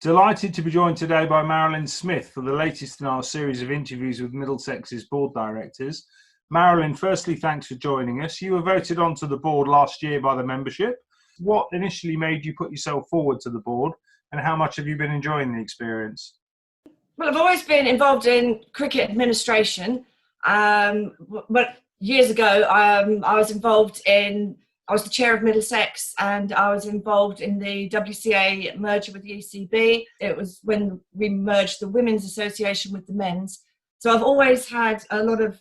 Delighted to be joined today by Marilyn Smith for the latest in our series of interviews with Middlesex's board directors. Marilyn, firstly, thanks for joining us. You were voted onto the board last year by the membership. What initially made you put yourself forward to the board, and how much have you been enjoying the experience? Well, I've always been involved in cricket administration, but years ago I was the chair of Middlesex, and I was involved in the WCA merger with the ECB. It was when we merged the Women's Association with the Men's. So I've always had a lot of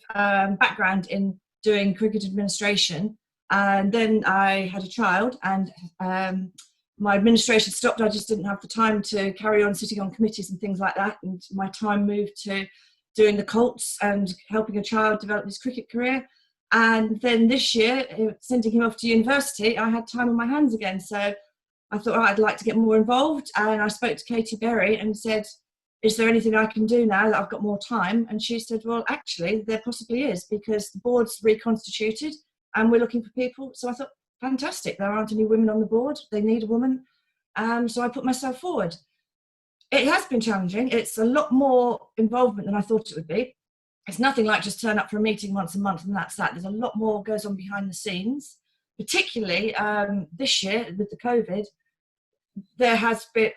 background in doing cricket administration. And then I had a child, and my administration stopped. I just didn't have the time to carry on sitting on committees and things like that. And my time moved to doing the Colts and helping a child develop his cricket career. And then this year, sending him off to university, I had time on my hands again. So I thought, I'd like to get more involved. And I spoke to Katie Berry and said, is there anything I can do now that I've got more time? And she said, well, actually, there possibly is, because the board's reconstituted and we're looking for people. So I thought, fantastic, there aren't any women on the board. They need a woman. So I put myself forward. It has been challenging. It's a lot more involvement than I thought it would be. It's nothing like just turn up for a meeting once a month and that's that. There's a lot more goes on behind the scenes, particularly this year with the COVID.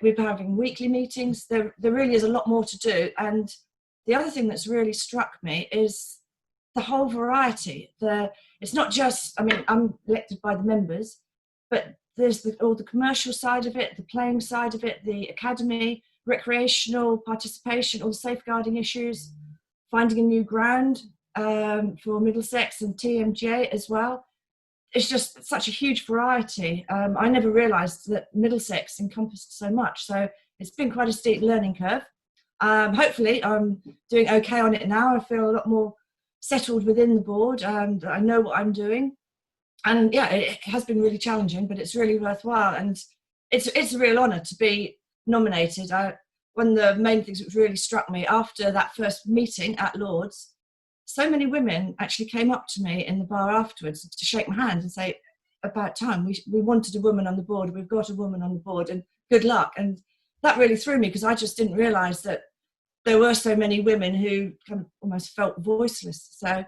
We've been having weekly meetings. There really is a lot more to do. And the other thing that's really struck me is the whole variety. It's not just, I'm elected by the members, but there's all the commercial side of it, the playing side of it, the academy, recreational participation, all the safeguarding issues, finding a new ground for Middlesex and TMJ as well. It's just such a huge variety. I never realised that Middlesex encompassed so much. So it's been quite a steep learning curve. Hopefully I'm doing okay on it now. I feel a lot more settled within the board and I know what I'm doing. And yeah, it has been really challenging, but it's really worthwhile. And it's a real honour to be nominated. One of the main things that really struck me after that first meeting at Lord's, so many women actually came up to me in the bar afterwards to shake my hand and say, about time, we wanted a woman on the board, we've got a woman on the board, and good luck. And that really threw me, because I just didn't realise that there were so many women who kind of almost felt voiceless. So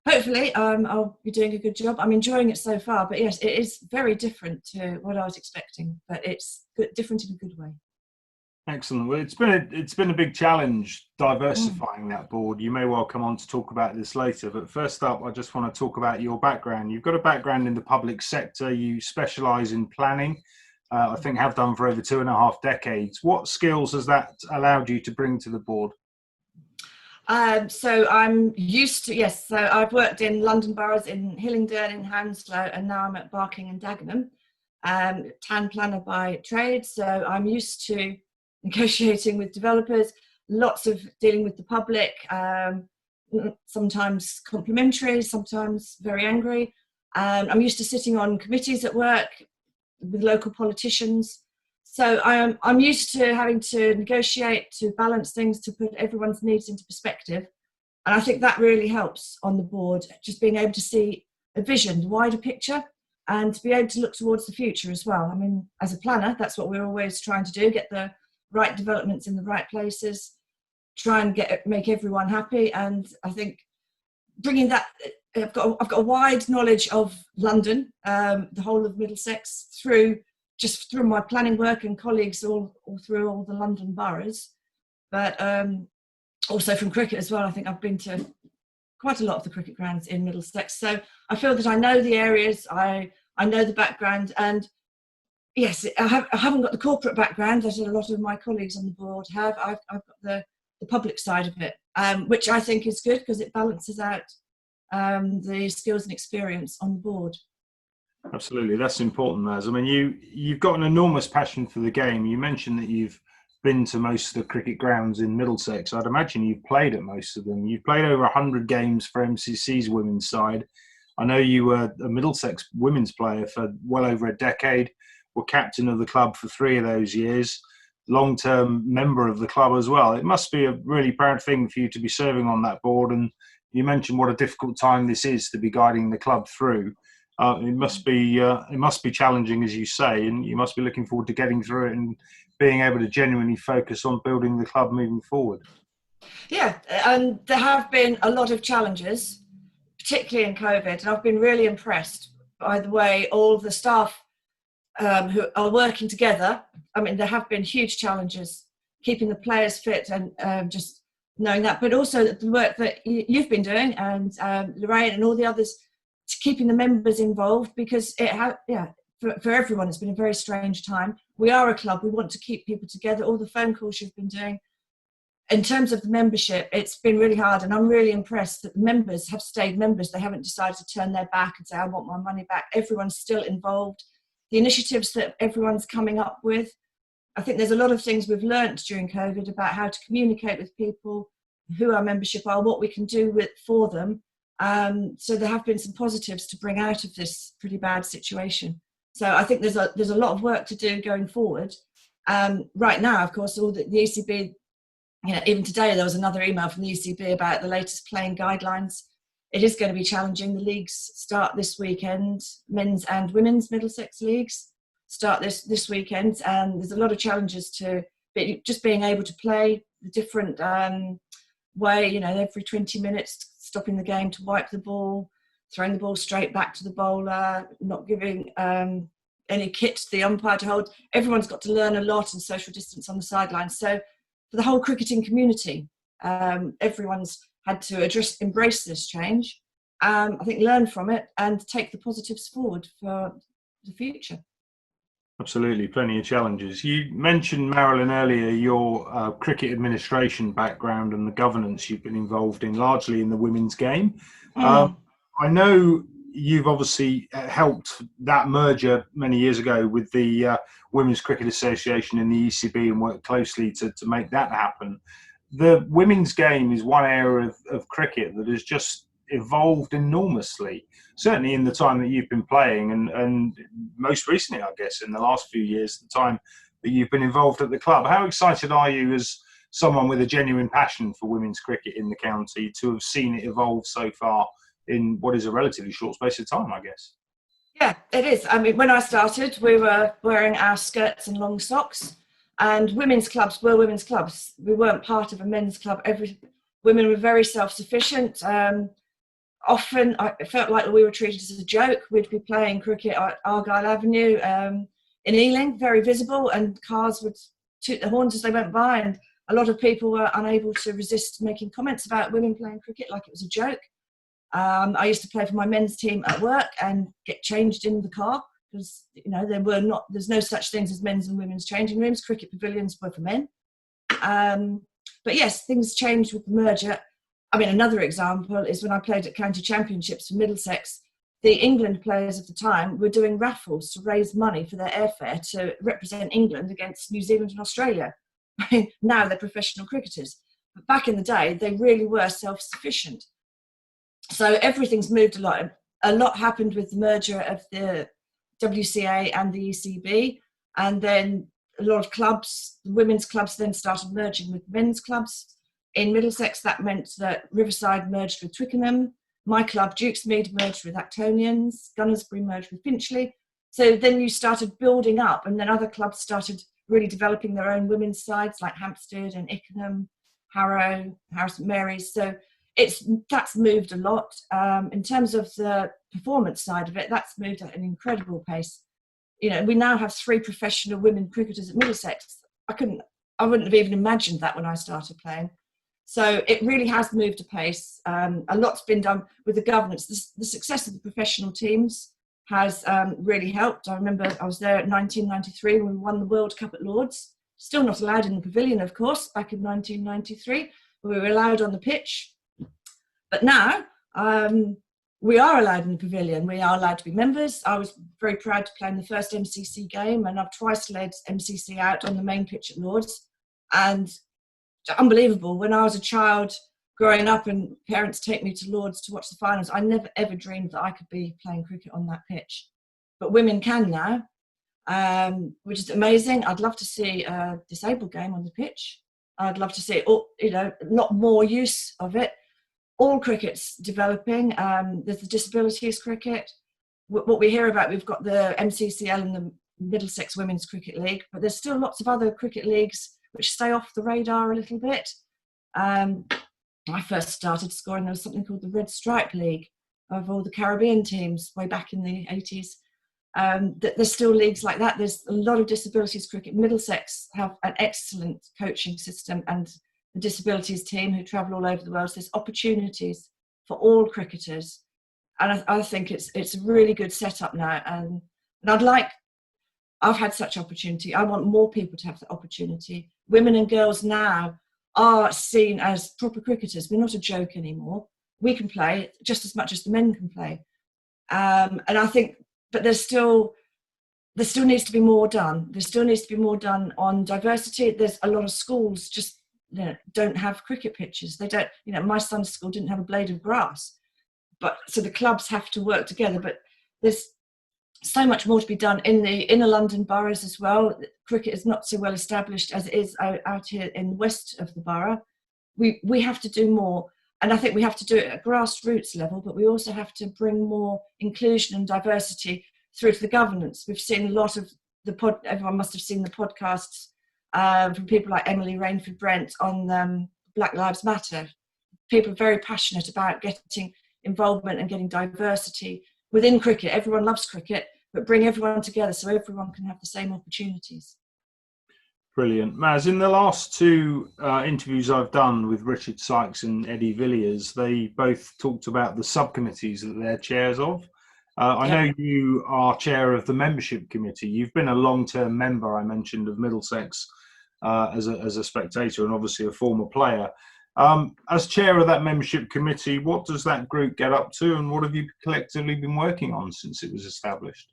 hopefully I'll be doing a good job. I'm enjoying it so far, but yes, it is very different to what I was expecting, but it's different in a good way. Excellent. Well, it's been a big challenge diversifying that board. You may well come on to talk about this later, but first up, I just want to talk about your background. You've got a background in the public sector. You specialise in planning. I think have done for over 2.5 decades. What skills has that allowed you to bring to the board? So I'm used to, yes, so I've worked in London boroughs, in Hillingdon, in Hounslow, and now I'm at Barking and Dagenham. Town planner by trade, so I'm used to negotiating with developers, lots of dealing with the public, sometimes complimentary, sometimes very angry. I'm used to sitting on committees at work with local politicians. So I'm used to having to negotiate, to balance things, to put everyone's needs into perspective. And I think that really helps on the board, just being able to see a vision, the wider picture, and to be able to look towards the future as well. As a planner, that's what we're always trying to do, get the right developments in the right places, try and make everyone happy. And I think bringing that, I've got a wide knowledge of London, the whole of Middlesex, through my planning work and colleagues all through all the London boroughs, but also from cricket as well. I think I've been to quite a lot of the cricket grounds in Middlesex, so I feel that I know the areas, I know the background. And yes, I haven't got the corporate background that a lot of my colleagues on the board have. I've got the public side of it, which I think is good, because it balances out the skills and experience on the board. Absolutely, that's important, Maz. You've got an enormous passion for the game. You mentioned that you've been to most of the cricket grounds in Middlesex. I'd imagine you've played at most of them. You've played over 100 games for MCC's women's side. I know you were a Middlesex women's player for well over a decade, were captain of the club for 3 of those years, long-term member of the club as well. It must be a really proud thing for you to be serving on that board. And you mentioned what a difficult time this is to be guiding the club through. It must be challenging, as you say, and you must be looking forward to getting through it and being able to genuinely focus on building the club moving forward? Yeah, and there have been a lot of challenges, particularly in COVID, and I've been really impressed by the way all of the staff who are working together. I mean, there have been huge challenges keeping the players fit and just knowing that, but also the work that you've been doing and Lorraine and all the others, to keeping the members involved, because for everyone it's been a very strange time. We are a club, we want to keep people together. All the phone calls you've been doing. In terms of the membership, it's been really hard, and I'm really impressed that the members have stayed members. They haven't decided to turn their back and say, I want my money back. Everyone's still involved. The initiatives that everyone's coming up with, I think there's a lot of things we've learnt during COVID about how to communicate with people, who our membership are, what we can do for them. So there have been some positives to bring out of this pretty bad situation. So I think there's a lot of work to do going forward. Right now, of course, all the ECB, even today there was another email from the ECB about the latest playing guidelines. It is going to be challenging. The leagues start this weekend, men's and women's Middlesex leagues start this weekend, and there's a lot of challenges to just being able to play the different way, every 20 minutes, stopping the game to wipe the ball, throwing the ball straight back to the bowler, not giving any kit to the umpire to hold. Everyone's got to learn a lot, and social distance on the sidelines. So for the whole cricketing community, everyone's had to embrace this change, I think learn from it and take the positives forward for the future. Absolutely, plenty of challenges. You mentioned, Marilyn, earlier your cricket administration background and the governance you've been involved in, largely in the women's game. I know you've obviously helped that merger many years ago with the Women's Cricket Association and the ECB, and worked closely to make that happen. The women's game is one area of cricket that has just evolved enormously, certainly in the time that you've been playing, and most recently, I guess, in the last few years, the time that you've been involved at the club. How excited are you, as someone with a genuine passion for women's cricket in the county, to have seen it evolve so far in what is a relatively short space of time, I guess? Yeah, it is. I mean, when I started, we were wearing our skirts and long socks, and women's clubs were women's clubs. We weren't part of a men's club. Women were very self-sufficient. Often it felt like we were treated as a joke. We'd be playing cricket at Argyle Avenue in Ealing, very visible, and cars would toot their horns as they went by, and a lot of people were unable to resist making comments about women playing cricket like it was a joke. I used to play for my men's team at work and get changed in the car, because there's no such things as men's and women's changing rooms. Cricket pavilions were for men. But yes, things changed with the merger. I mean, another example is when I played at county championships for Middlesex, the England players of the time were doing raffles to raise money for their airfare to represent England against New Zealand and Australia. I mean, now they're professional cricketers. But back in the day, they really were self-sufficient. So everything's moved a lot. A lot happened with the merger of the WCA and the ECB. And then a lot of clubs, women's clubs, then started merging with men's clubs. In Middlesex, that meant that Riverside merged with Twickenham. My club, Dukesmead, merged with Actonians. Gunnersbury merged with Finchley. So then you started building up, and then other clubs started really developing their own women's sides, like Hampstead and Ickenham, Harrow, St Mary's. So that's moved a lot. In terms of the performance side of it, that's moved at an incredible pace. We now have 3 professional women cricketers at Middlesex. I wouldn't have even imagined that when I started playing. So it really has moved apace. A lot's been done with the governance. The success of the professional teams has really helped. I remember I was there in 1993 when we won the World Cup at Lords. Still not allowed in the pavilion, of course, back in 1993. We were allowed on the pitch. But now we are allowed in the pavilion. We are allowed to be members. I was very proud to play in the first MCC game, and I've twice led MCC out on the main pitch at Lords. And unbelievable. When I was a child growing up and parents take me to Lords to watch the finals, I never ever dreamed that I could be playing cricket on that pitch. But women can now, which is amazing. I'd love to see a disabled game on the pitch. I'd love to see a lot more use of it. All cricket's developing. There's the disabilities cricket. What we hear about, we've got the MCCL and the Middlesex Women's Cricket League, but there's still lots of other cricket leagues which stay off the radar a little bit. I first started scoring, there was something called the Red Stripe League of all the Caribbean teams way back in the 80s. There's still leagues like that. There's a lot of disabilities cricket. Middlesex have an excellent coaching system, and the disabilities team who travel all over the world. So there's opportunities for all cricketers, and I think it's a really good setup now. And I've had such opportunity. I want more people to have that opportunity. Women and girls now are seen as proper cricketers. We're not a joke anymore. We can play just as much as the men can play, and I think. But there still needs to be more done. There still needs to be more done on diversity. There's a lot of schools just don't have cricket pitches. They don't. My son's school didn't have a blade of grass, but so the clubs have to work together. But there's so much more to be done in the inner London boroughs as well. Cricket is not so well established as it is out here in the west of the borough. We have to do more. And I think we have to do it at grassroots level, but we also have to bring more inclusion and diversity through to the governance. We've seen a lot of everyone must have seen the podcasts from people like Emily Rainford-Brent on Black Lives Matter. People are very passionate about getting involvement and getting diversity within cricket. Everyone loves cricket, but bring everyone together so everyone can have the same opportunities. Brilliant. Maz, in the last two interviews I've done with Richard Sykes and Eddie Villiers, they both talked about the subcommittees that they're chairs of. I know you are chair of the membership committee. You've been a long-term member, I mentioned, of Middlesex as a spectator and obviously a former player. As chair of that membership committee, what does that group get up to, and what have you collectively been working on since it was established?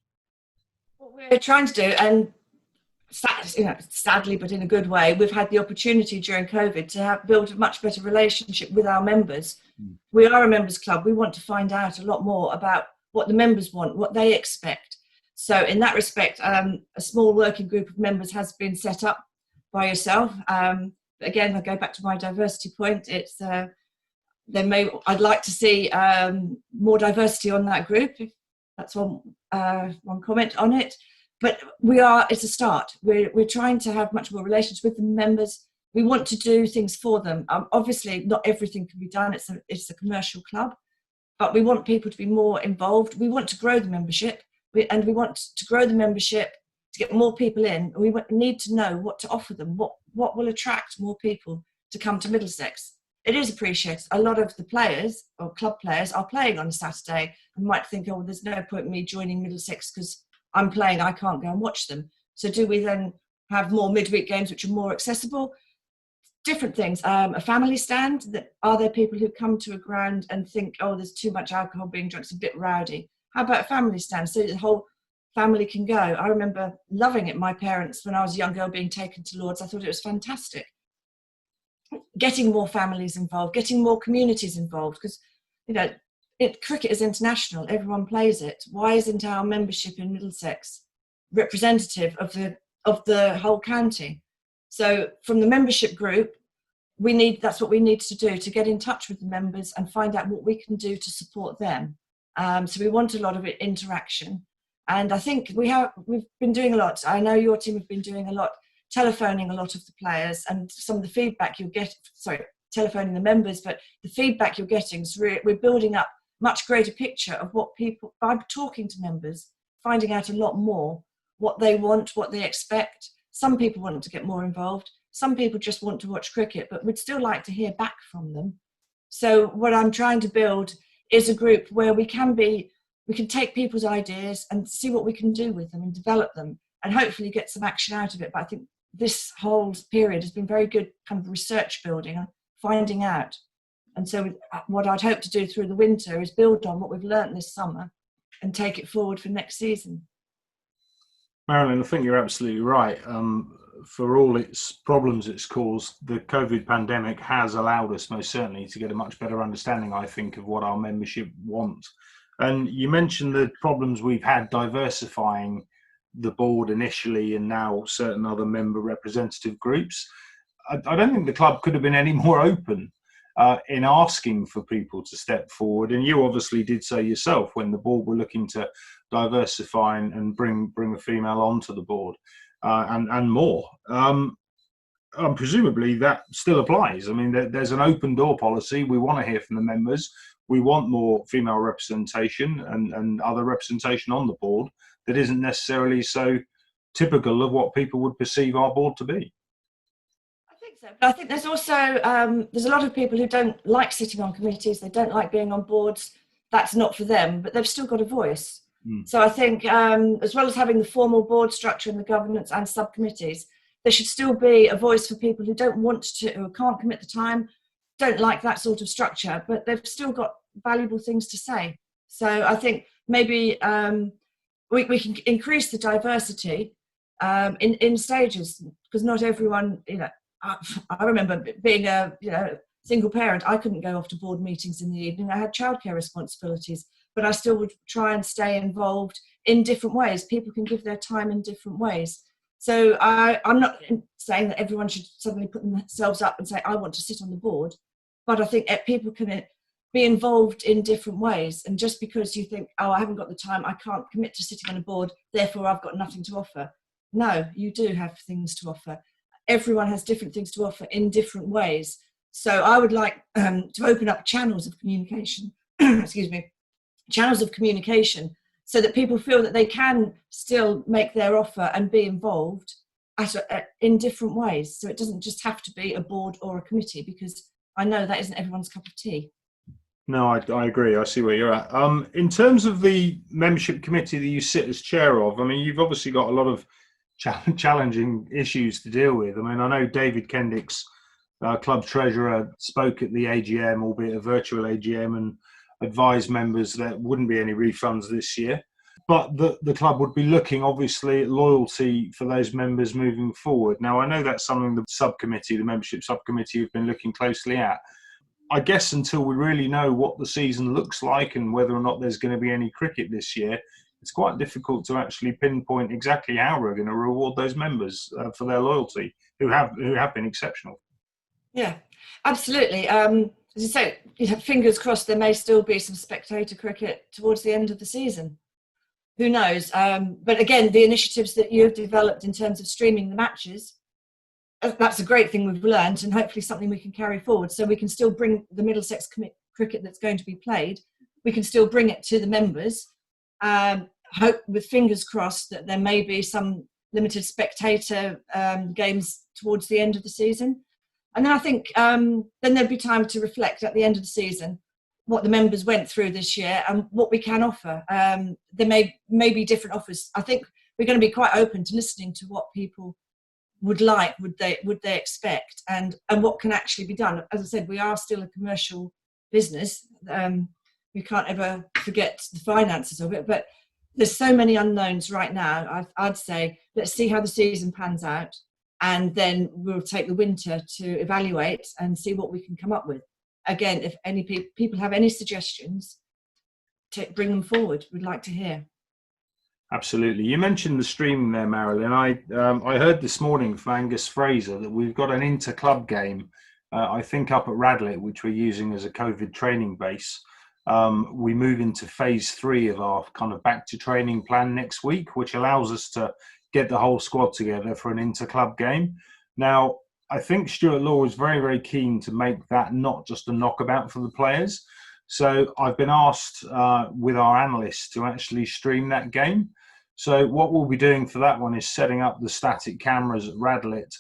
What we're trying to do, and sadly, but in a good way, we've had the opportunity during COVID to build a much better relationship with our members. We are a members club. We want to find out a lot more about what the members want, what they expect. So in that respect, a small working group of members has been set up by yourself. Again, I go back to my diversity point. I'd like to see more diversity on that group. That's one comment on it. But it's a start. We're trying to have much more relations with the members. We want to do things for them. Obviously, not everything can be done. It's a commercial club, but we want people to be more involved. We want to grow the membership, and we want to grow the membership to get more people in. We need to know what to offer them, what will attract more people to come to Middlesex. It is appreciated. A lot of the players or club players are playing on a Saturday and might think, oh, there's no point in me joining Middlesex because I'm playing, I can't go and watch them. So do we then have more midweek games which are more accessible? Different things. A family stand. Are there people who come to a ground and think, oh, there's too much alcohol being drunk, it's a bit rowdy? How about a family stand so the whole family can go? I remember loving it. My parents, when I was a young girl, being taken to Lord's, I thought it was fantastic. Getting more families involved, getting more communities involved, because, cricket is international. Everyone plays it. Why isn't our membership in Middlesex representative of the whole county? So from the membership group, that's what we need to do, to get in touch with the members and find out what we can do to support them. So we want a lot of interaction, and I think we've been doing a lot. I know your team have been doing a lot, telephoning a lot of the players, and some of the feedback you'll get. Telephoning the members, but the feedback you're getting is we're building up much greater picture of what people, by talking to members, finding out a lot more what they want, what they expect. Some people want to get more involved. Some people just want to watch cricket, but would still like to hear back from them. So what I'm trying to build is a group where we can take people's ideas and see what we can do with them and develop them and hopefully get some action out of it. But I think this whole period has been very good kind of research building and finding out. And so what I'd hope to do through the winter is build on what we've learnt this summer and take it forward for next season. Marilyn, I think you're absolutely right. For all its problems it's caused, the COVID pandemic has allowed us most certainly to get a much better understanding, I think, of what our membership wants. And you mentioned the problems we've had diversifying the board initially and now certain other member representative groups. I don't think the club could have been any more open in asking for people to step forward. And you obviously did so yourself when the board were looking to diversify and bring a female onto the board, and more. Presumably that still applies. I mean, there's an open door policy. We want to hear from the members. We want more female representation and other representation on the board that isn't necessarily so typical of what people would perceive our board to be. I think so. But I think there's also there's a lot of people who don't like sitting on committees. They don't like being on boards. That's not for them, but they've still got a voice. So I think as well as having the formal board structure and the governance and subcommittees, there should still be a voice for people who don't want to, who can't commit the time, don't like that sort of structure, but they've still got valuable things to say. So I think maybe we can increase the diversity in stages, because not everyone, I remember being a single parent. I couldn't go off to board meetings in the evening. I had childcare responsibilities, but I still would try and stay involved in different ways. People can give their time in different ways. So I'm not saying that everyone should suddenly put themselves up and say, I want to sit on the board, but I think people can be involved in different ways. And just because you think, oh, I haven't got the time, I can't commit to sitting on a board, therefore I've got nothing to offer. No, you do have things to offer. Everyone has different things to offer in different ways. So I would like to open up channels of communication, channels of communication, so that people feel that they can still make their offer and be involved in different ways. So it doesn't just have to be a board or a committee, because I know that isn't everyone's cup of tea. No, I agree. I see where you're at. In terms of the membership committee that you sit as chair of, I mean, you've obviously got a lot of challenging issues to deal with. I mean, I know David Kendrick's club treasurer spoke at the AGM, albeit a virtual AGM, and advised members that wouldn't be any refunds this year. But the club would be looking, obviously, at loyalty for those members moving forward. Now, I know that's something the membership subcommittee, have been looking closely at. I guess until we really know what the season looks like and whether or not there's going to be any cricket this year, it's quite difficult to actually pinpoint exactly how we're going to reward those members for their loyalty, who have been exceptional. Yeah, absolutely. As you say, fingers crossed there may still be some spectator cricket towards the end of the season. Who knows? But again, the initiatives that you've developed in terms of streaming the matches, that's a great thing we've learned, and hopefully something we can carry forward, so we can still bring the Middlesex cricket that's going to be played, we can still bring it to the members. Hope, with fingers crossed, that there may be some limited spectator games towards the end of the season. And then I think then there'd be time to reflect at the end of the season what the members went through this year and what we can offer. There may be different offers. I think we're going to be quite open to listening to what people would like, would they expect, and what can actually be done. As I said, we are still a commercial business. We can't ever forget the finances of it, but there's so many unknowns right now. I'd say let's see how the season pans out, and then we'll take the winter to evaluate and see what we can come up with. Again, if any people have any suggestions, bring them forward. We'd like to hear. Absolutely. You mentioned the streaming there, Marilyn. I heard this morning from Angus Fraser that we've got an inter-club game, I think up at Radlett, which we're using as a COVID training base. We move into phase 3 of our kind of back to training plan next week, which allows us to get the whole squad together for an inter-club game. Now, I think Stuart Law is very, very keen to make that not just a knockabout for the players. So I've been asked with our analysts to actually stream that game. So what we'll be doing for that one is setting up the static cameras at Radlett,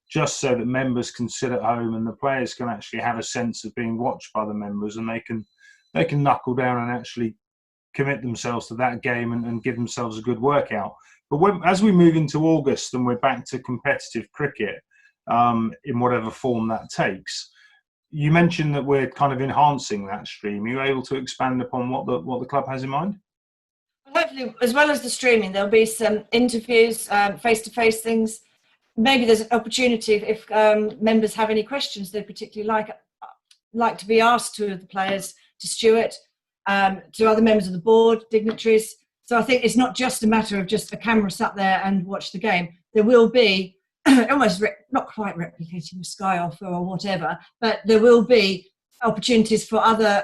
just so that members can sit at home and the players can actually have a sense of being watched by the members, and they can knuckle down and actually commit themselves to that game and give themselves a good workout. But as we move into August and we're back to competitive cricket in whatever form that takes, you mentioned that we're kind of enhancing that stream. Are you able to expand upon what the club has in mind? Hopefully, as well as the streaming, there'll be some interviews, face-to-face things. Maybe there's an opportunity if members have any questions they'd particularly like to be asked to the players, to Stuart, to other members of the board, dignitaries. So I think it's not just a matter of just a camera sat there and watch the game. There will be almost not quite replicating a Sky offer or whatever, but there will be opportunities for other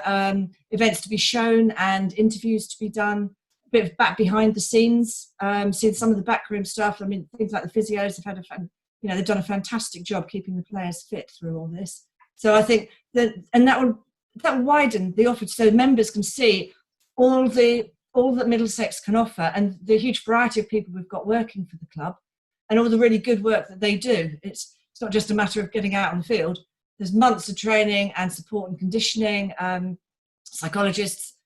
events to be shown and interviews to be done. bit of back behind the scenes, seeing some of the backroom stuff. I mean, things like the physios have had they've done a fantastic job keeping the players fit through all this. So I think that will widen the offer so members can see all that Middlesex can offer and the huge variety of people we've got working for the club and all the really good work that they do. It's not just a matter of getting out on the field. There's months of training and support and conditioning, psychologists,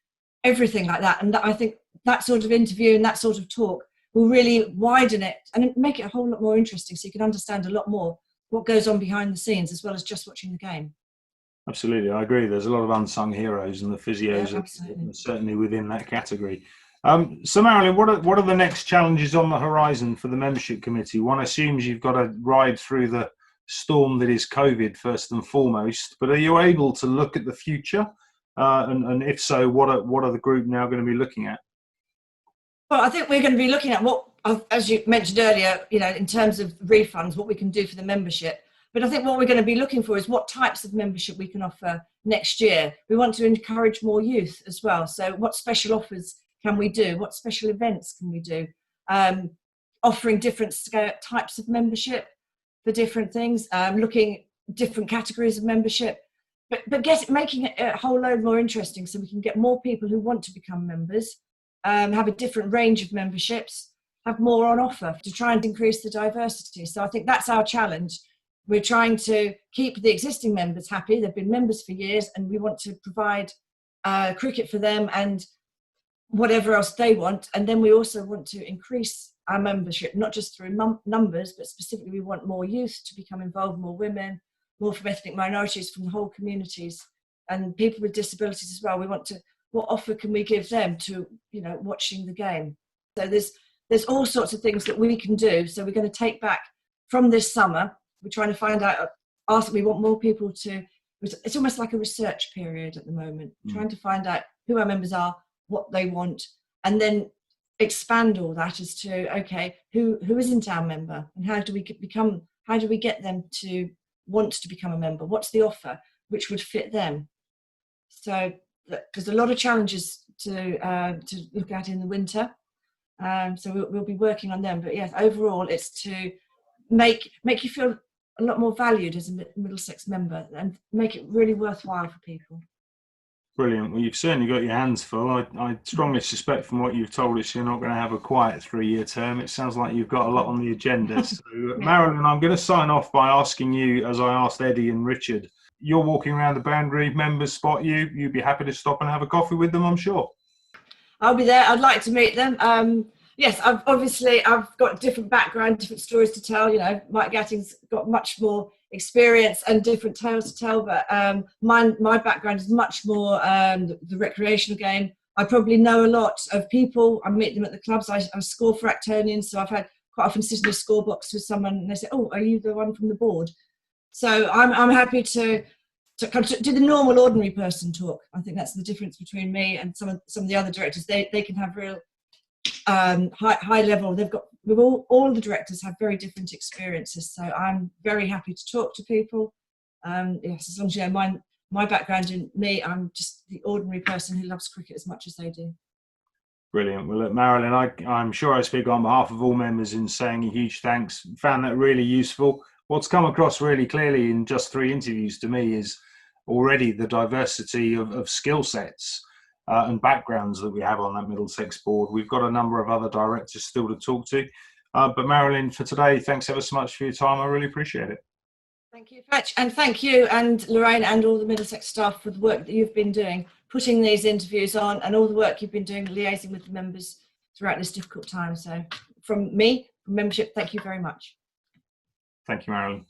everything like that. And I think that sort of interview and that sort of talk will really widen it and make it a whole lot more interesting so you can understand a lot more what goes on behind the scenes as well as just watching the game. Absolutely, I agree. There's a lot of unsung heroes, and the physios are certainly within that category. So, Marilyn, what are the next challenges on the horizon for the membership committee? One assumes you've got to ride through the storm that is COVID first and foremost, but are you able to look at the future? And if so, what are the group now going to be looking at? Well, I think we're going to be looking at what, as you mentioned earlier, in terms of refunds, what we can do for the membership. But I think what we're going to be looking for is what types of membership we can offer next year. We want to encourage more youth as well. So what special offers can we do? What special events can we do? Offering different types of membership for different things, looking different categories of membership, but making it a whole load more interesting so we can get more people who want to become members, have a different range of memberships, have more on offer to try and increase the diversity. So I think that's our challenge. We're trying to keep the existing members happy. They've been members for years and we want to provide cricket for them and whatever else they want. And then we also want to increase our membership, not just through numbers, but specifically we want more youth to become involved, more women, more from ethnic minorities, from the whole communities and people with disabilities as well. We want to, what offer can we give them to, watching the game? So there's all sorts of things that we can do. So we're going to take back from this summer. We're trying to find out, we want more people to, it's almost like a research period at the moment, trying to find out who our members are, what they want, and then expand all that as to, okay, who isn't our member and how do we get them to want to become a member? What's the offer which would fit them? So there's a lot of challenges to look at in the winter. So we'll be working on them. But yes, overall, it's to make you feel a lot more valued as a Middlesex member and make it really worthwhile for people. Brilliant. Well, you've certainly got your hands full. I strongly suspect from what you've told us, you're not going to have a quiet 3-year term. It sounds like you've got a lot on the agenda. So, Marilyn, I'm going to sign off by asking you, as I asked Eddie and Richard, you're walking around the boundary, members spot you. You'd be happy to stop and have a coffee with them, I'm sure. I'll be there. I'd like to meet them. Yes, I've got different background, different stories to tell. Mike Gatting's got much more experience and different tales to tell, but my background is much more the recreational game. I probably know a lot of people. I meet them at the clubs. I score for Actonians, so I've had quite often sit in a score box with someone and they say, "Oh, are you the one from the board?" So I'm happy to kind of do the normal ordinary person talk. I think that's the difference between me and some of the other directors. They can have real high level. All the directors have very different experiences, so I'm very happy to talk to people. Yes, as long as you know my background and me, I'm just the ordinary person who loves cricket as much as they do. Brilliant. Well, look, Marilyn, I'm sure I speak on behalf of all members in saying a huge thanks. Found that really useful. What's come across really clearly in just 3 interviews to me is already the diversity of skill sets and backgrounds that we have on that Middlesex board. We've got a number of other directors still to talk to. But Marilyn, for today, thanks ever so much for your time. I really appreciate it. Thank you, Fetch. And thank you and Lorraine and all the Middlesex staff for the work that you've been doing, putting these interviews on and all the work you've been doing, liaising with the members throughout this difficult time. So from me, from membership, thank you very much. Thank you, Marilyn.